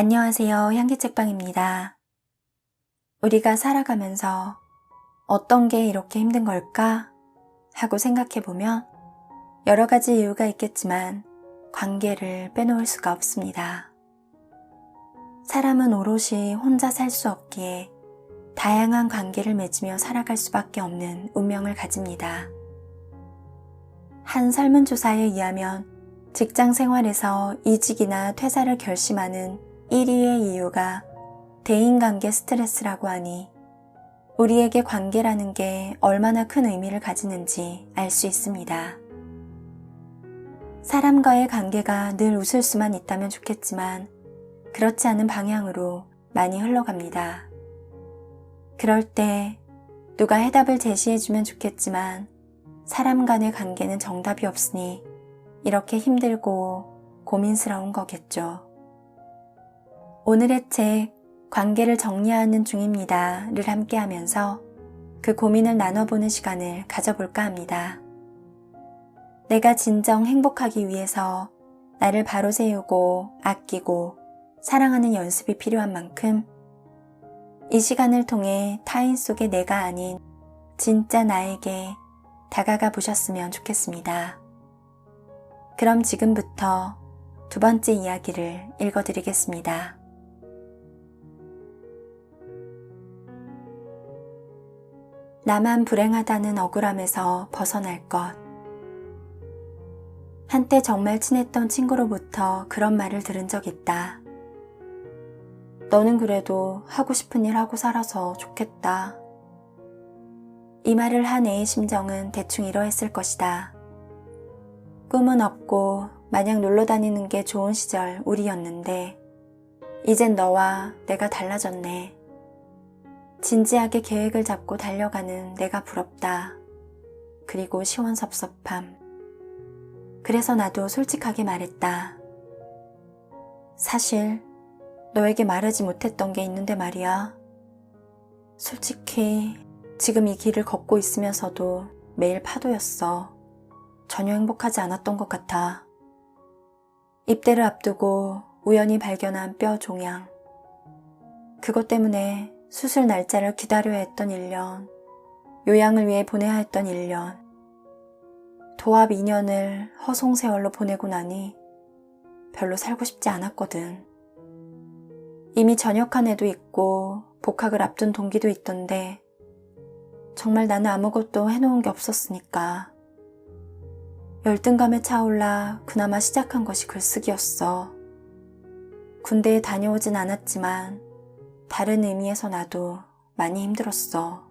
안녕하세요. 향기책방입니다. 우리가 살아가면서 어떤 게 이렇게 힘든 걸까? 하고 생각해보면 여러 가지 이유가 있겠지만 관계를 빼놓을 수가 없습니다. 사람은 오롯이 혼자 살 수 없기에 다양한 관계를 맺으며 살아갈 수밖에 없는 운명을 가집니다. 한 설문조사에 의하면 직장 생활에서 이직이나 퇴사를 결심하는 1위의 이유가 대인관계 스트레스라고 하니 우리에게 관계라는 게 얼마나 큰 의미를 가지는지 알 수 있습니다. 사람과의 관계가 늘 웃을 수만 있다면 좋겠지만 그렇지 않은 방향으로 많이 흘러갑니다. 그럴 때 누가 해답을 제시해주면 좋겠지만 사람 간의 관계는 정답이 없으니 이렇게 힘들고 고민스러운 거겠죠. 오늘의 책 관계를 정리하는 중입니다를 함께 하면서 그 고민을 나눠보는 시간을 가져볼까 합니다. 내가 진정 행복하기 위해서 나를 바로 세우고 아끼고 사랑하는 연습이 필요한 만큼 이 시간을 통해 타인 속의 내가 아닌 진짜 나에게 다가가 보셨으면 좋겠습니다. 그럼 지금부터 두 번째 이야기를 읽어드리겠습니다. 나만 불행하다는 억울함에서 벗어날 것. 한때 정말 친했던 친구로부터 그런 말을 들은 적 있다. 너는 그래도 하고 싶은 일 하고 살아서 좋겠다. 이 말을 한 애의 심정은 대충 이러했을 것이다. 꿈은 없고 마냥 놀러 다니는 게 좋은 시절 우리였는데 이젠 너와 내가 달라졌네. 진지하게 계획을 잡고 달려가는 내가 부럽다. 그리고 시원섭섭함. 그래서 나도 솔직하게 말했다. 사실 너에게 말하지 못했던 게 있는데 말이야. 솔직히 지금 이 길을 걷고 있으면서도 매일 파도였어. 전혀 행복하지 않았던 것 같아. 입대를 앞두고 우연히 발견한 뼈 종양. 그것 때문에 수술 날짜를 기다려야 했던 1년, 요양을 위해 보내야 했던 1년, 도합 2년을 허송세월로 보내고 나니 별로 살고 싶지 않았거든. 이미 전역한 애도 있고 복학을 앞둔 동기도 있던데 정말 나는 아무것도 해놓은 게 없었으니까 열등감에 차올라 그나마 시작한 것이 글쓰기였어. 군대에 다녀오진 않았지만 다른 의미에서 나도 많이 힘들었어.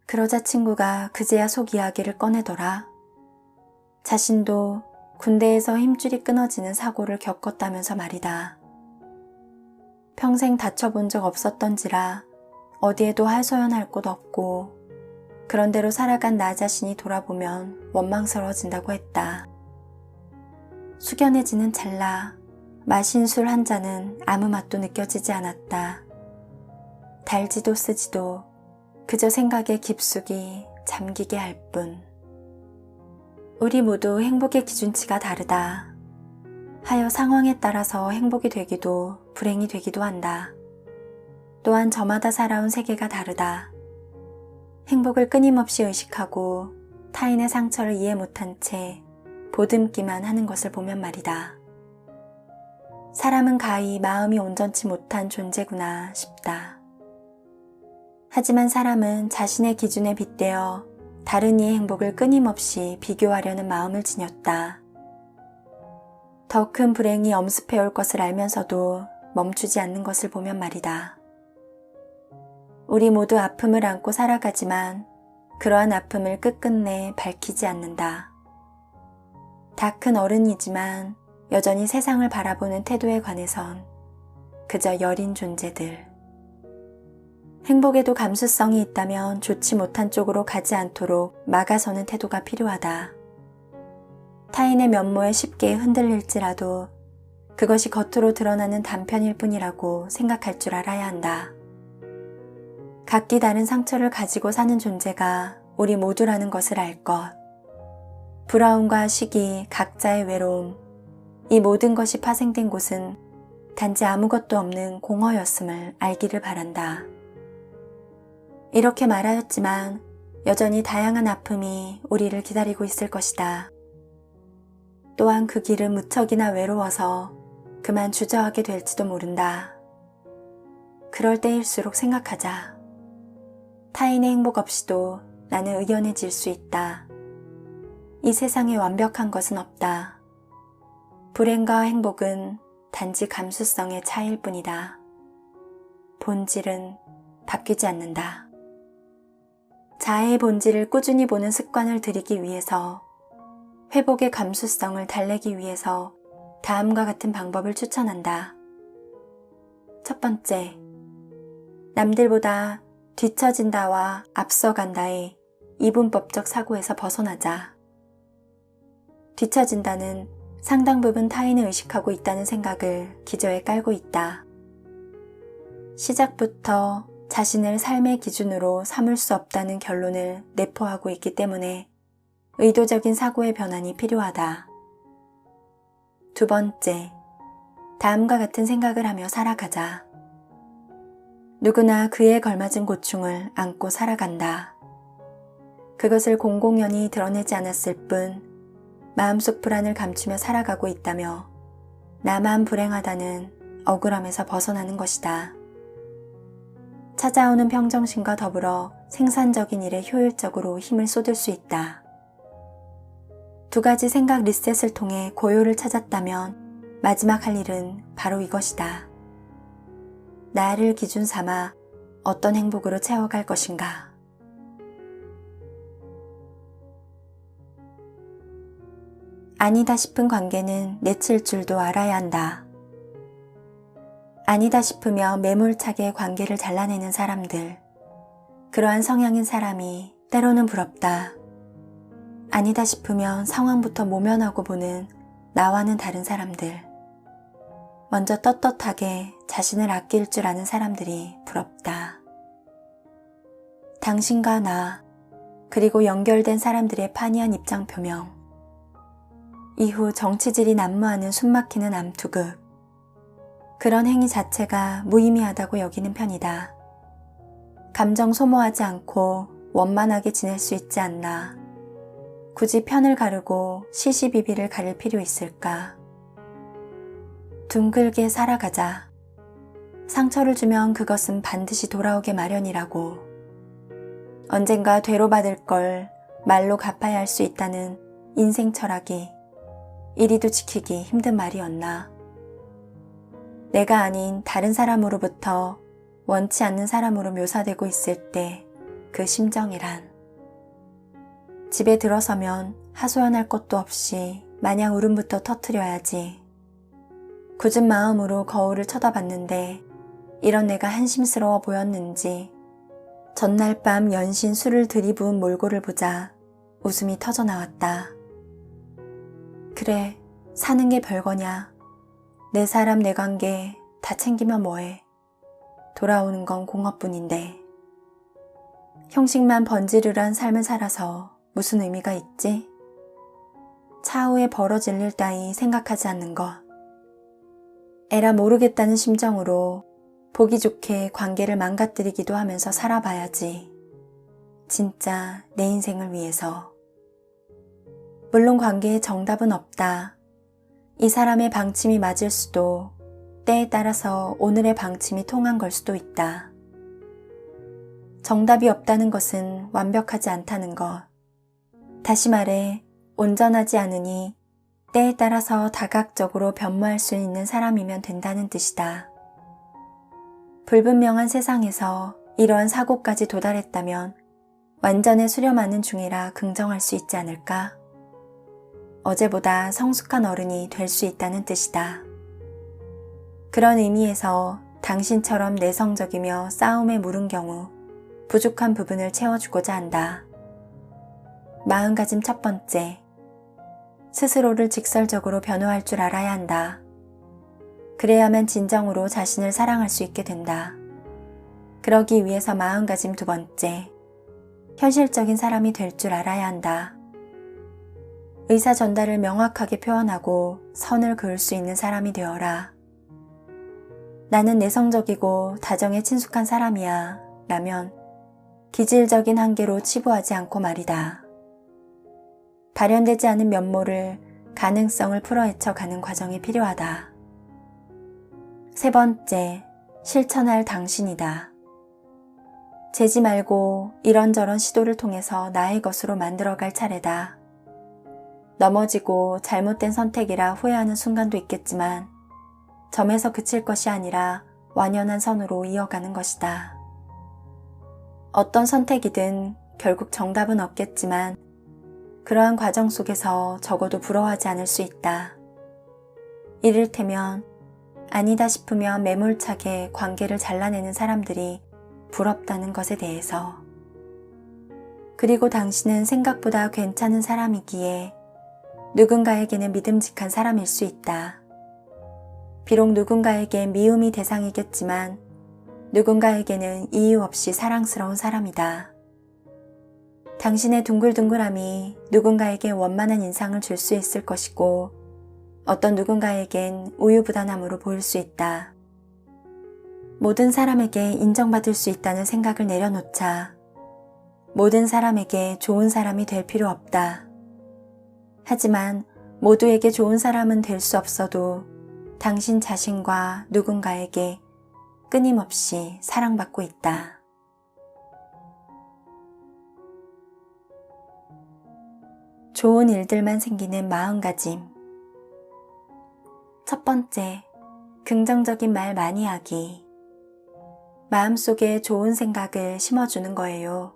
그러자 친구가 그제야 속 이야기를 꺼내더라. 자신도 군대에서 힘줄이 끊어지는 사고를 겪었다면서 말이다. 평생 다쳐본 적 없었던지라 어디에도 하소연할 곳 없고 그런 대로 살아간 나 자신이 돌아보면 원망스러워진다고 했다. 숙연해지는 찰나 마신 술 한 잔은 아무 맛도 느껴지지 않았다. 달지도 쓰지도 그저 생각에 깊숙이 잠기게 할 뿐. 우리 모두 행복의 기준치가 다르다. 하여 상황에 따라서 행복이 되기도 불행이 되기도 한다. 또한 저마다 살아온 세계가 다르다. 행복을 끊임없이 의식하고 타인의 상처를 이해 못한 채 보듬기만 하는 것을 보면 말이다. 사람은 가히 마음이 온전치 못한 존재구나 싶다. 하지만 사람은 자신의 기준에 빗대어 다른 이의 행복을 끊임없이 비교하려는 마음을 지녔다. 더 큰 불행이 엄습해올 것을 알면서도 멈추지 않는 것을 보면 말이다. 우리 모두 아픔을 안고 살아가지만 그러한 아픔을 끝끝내 밝히지 않는다. 다 큰 어른이지만 여전히 세상을 바라보는 태도에 관해선 그저 여린 존재들. 행복에도 감수성이 있다면 좋지 못한 쪽으로 가지 않도록 막아서는 태도가 필요하다. 타인의 면모에 쉽게 흔들릴지라도 그것이 겉으로 드러나는 단편일 뿐이라고 생각할 줄 알아야 한다. 각기 다른 상처를 가지고 사는 존재가 우리 모두라는 것을 알 것. 부러움과 시기, 각자의 외로움, 이 모든 것이 파생된 곳은 단지 아무것도 없는 공허였음을 알기를 바란다. 이렇게 말하였지만 여전히 다양한 아픔이 우리를 기다리고 있을 것이다. 또한 그 길은 무척이나 외로워서 그만 주저하게 될지도 모른다. 그럴 때일수록 생각하자. 타인의 행복 없이도 나는 의연해질 수 있다. 이 세상에 완벽한 것은 없다. 불행과 행복은 단지 감수성의 차이일 뿐이다. 본질은 바뀌지 않는다. 자아의 본질을 꾸준히 보는 습관을 들이기 위해서, 회복의 감수성을 달래기 위해서 다음과 같은 방법을 추천한다. 첫 번째, 남들보다 뒤처진다와 앞서간다의 이분법적 사고에서 벗어나자. 뒤처진다는 상당 부분 타인을 의식하고 있다는 생각을 기저에 깔고 있다. 시작부터 자신을 삶의 기준으로 삼을 수 없다는 결론을 내포하고 있기 때문에 의도적인 사고의 변환이 필요하다. 두 번째, 다음과 같은 생각을 하며 살아가자. 누구나 그에 걸맞은 고충을 안고 살아간다. 그것을 공공연히 드러내지 않았을 뿐 마음속 불안을 감추며 살아가고 있다며 나만 불행하다는 억울함에서 벗어나는 것이다. 찾아오는 평정심과 더불어 생산적인 일에 효율적으로 힘을 쏟을 수 있다. 두 가지 생각 리셋을 통해 고요를 찾았다면 마지막 할 일은 바로 이것이다. 나를 기준 삼아 어떤 행복으로 채워갈 것인가. 아니다 싶은 관계는 내칠 줄도 알아야 한다. 아니다 싶으며 매몰차게 관계를 잘라내는 사람들. 그러한 성향인 사람이 때로는 부럽다. 아니다 싶으면 상황부터 모면하고 보는 나와는 다른 사람들. 먼저 떳떳하게 자신을 아낄 줄 아는 사람들이 부럽다. 당신과 나, 그리고 연결된 사람들의 판이한 입장 표명. 이후 정치질이 난무하는 숨막히는 암투극. 그런 행위 자체가 무의미하다고 여기는 편이다. 감정 소모하지 않고 원만하게 지낼 수 있지 않나. 굳이 편을 가르고 시시비비를 가릴 필요 있을까? 둥글게 살아가자. 상처를 주면 그것은 반드시 돌아오게 마련이라고. 언젠가 되로받을 걸 말로 갚아야 할 수 있다는 인생 철학이 이리도 지키기 힘든 말이었나. 내가 아닌 다른 사람으로부터 원치 않는 사람으로 묘사되고 있을 때 그 심정이란. 집에 들어서면 하소연할 것도 없이 마냥 울음부터 터뜨려야지. 굳은 마음으로 거울을 쳐다봤는데 이런 내가 한심스러워 보였는지 전날 밤 연신 술을 들이부은 몰골을 보자 웃음이 터져나왔다. 그래, 사는 게 별거냐. 내 사람 내 관계 다 챙기면 뭐해. 돌아오는 건 공허뿐인데. 형식만 번지르르한 삶을 살아서 무슨 의미가 있지? 차후에 벌어질 일 따위 생각하지 않는 것. 에라 모르겠다는 심정으로 보기 좋게 관계를 망가뜨리기도 하면서 살아봐야지. 진짜 내 인생을 위해서. 물론 관계에 정답은 없다. 이 사람의 방침이 맞을 수도, 때에 따라서 오늘의 방침이 통한 걸 수도 있다. 정답이 없다는 것은 완벽하지 않다는 것. 다시 말해 온전하지 않으니 때에 따라서 다각적으로 변모할 수 있는 사람이면 된다는 뜻이다. 불분명한 세상에서 이러한 사고까지 도달했다면 완전에 수렴하는 중이라 긍정할 수 있지 않을까? 어제보다 성숙한 어른이 될 수 있다는 뜻이다. 그런 의미에서 당신처럼 내성적이며 싸움에 무른 경우 부족한 부분을 채워주고자 한다. 마음가짐 첫 번째. 스스로를 직설적으로 변호할 줄 알아야 한다. 그래야만 진정으로 자신을 사랑할 수 있게 된다. 그러기 위해서 마음가짐 두 번째. 현실적인 사람이 될 줄 알아야 한다. 의사 전달을 명확하게 표현하고 선을 그을 수 있는 사람이 되어라. 나는 내성적이고 다정에 친숙한 사람이야 라면 기질적인 한계로 치부하지 않고 말이다. 발현되지 않은 면모를 가능성을 풀어헤쳐가는 과정이 필요하다. 세 번째, 실천할 당신이다. 재지 말고 이런저런 시도를 통해서 나의 것으로 만들어갈 차례다. 넘어지고 잘못된 선택이라 후회하는 순간도 있겠지만 점에서 그칠 것이 아니라 완연한 선으로 이어가는 것이다. 어떤 선택이든 결국 정답은 없겠지만 그러한 과정 속에서 적어도 부러워하지 않을 수 있다. 이를테면 아니다 싶으면 매몰차게 관계를 잘라내는 사람들이 부럽다는 것에 대해서. 그리고 당신은 생각보다 괜찮은 사람이기에 누군가에게는 믿음직한 사람일 수 있다. 비록 누군가에겐 미움이 대상이겠지만 누군가에게는 이유 없이 사랑스러운 사람이다. 당신의 둥글둥글함이 누군가에게 원만한 인상을 줄 수 있을 것이고 어떤 누군가에겐 우유부단함으로 보일 수 있다. 모든 사람에게 인정받을 수 있다는 생각을 내려놓자. 모든 사람에게 좋은 사람이 될 필요 없다. 하지만 모두에게 좋은 사람은 될 수 없어도 당신 자신과 누군가에게 끊임없이 사랑받고 있다. 좋은 일들만 생기는 마음가짐. 첫 번째, 긍정적인 말 많이 하기. 마음속에 좋은 생각을 심어주는 거예요.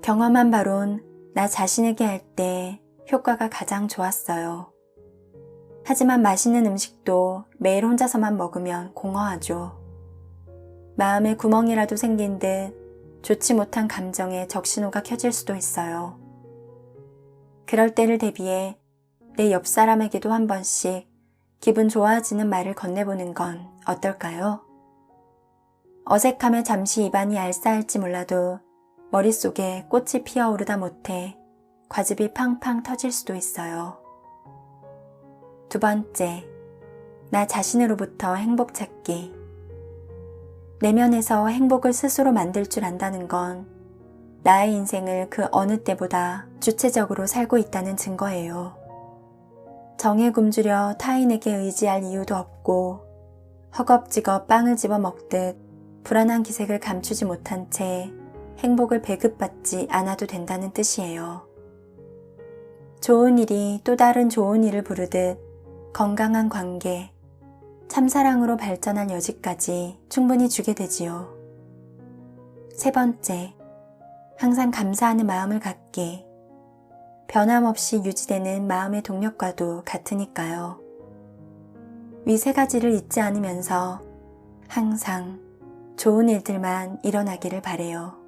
경험한 바론 나 자신에게 할 때 효과가 가장 좋았어요. 하지만 맛있는 음식도 매일 혼자서만 먹으면 공허하죠. 마음에 구멍이라도 생긴 듯 좋지 못한 감정에 적신호가 켜질 수도 있어요. 그럴 때를 대비해 내 옆 사람에게도 한 번씩 기분 좋아지는 말을 건네보는 건 어떨까요? 어색함에 잠시 입안이 알싸할지 몰라도 머릿속에 꽃이 피어오르다 못해 과즙이 팡팡 터질 수도 있어요. 두 번째, 나 자신으로부터 행복 찾기. 내면에서 행복을 스스로 만들 줄 안다는 건 나의 인생을 그 어느 때보다 주체적으로 살고 있다는 증거예요. 정에 굶주려 타인에게 의지할 이유도 없고 허겁지겁 빵을 집어 먹듯 불안한 기색을 감추지 못한 채 행복을 배급받지 않아도 된다는 뜻이에요. 좋은 일이 또 다른 좋은 일을 부르듯 건강한 관계, 참사랑으로 발전할 여지까지 충분히 주게 되지요. 세 번째, 항상 감사하는 마음을 갖기. 변함없이 유지되는 마음의 동력과도 같으니까요. 위 세 가지를 잊지 않으면서 항상 좋은 일들만 일어나기를 바래요.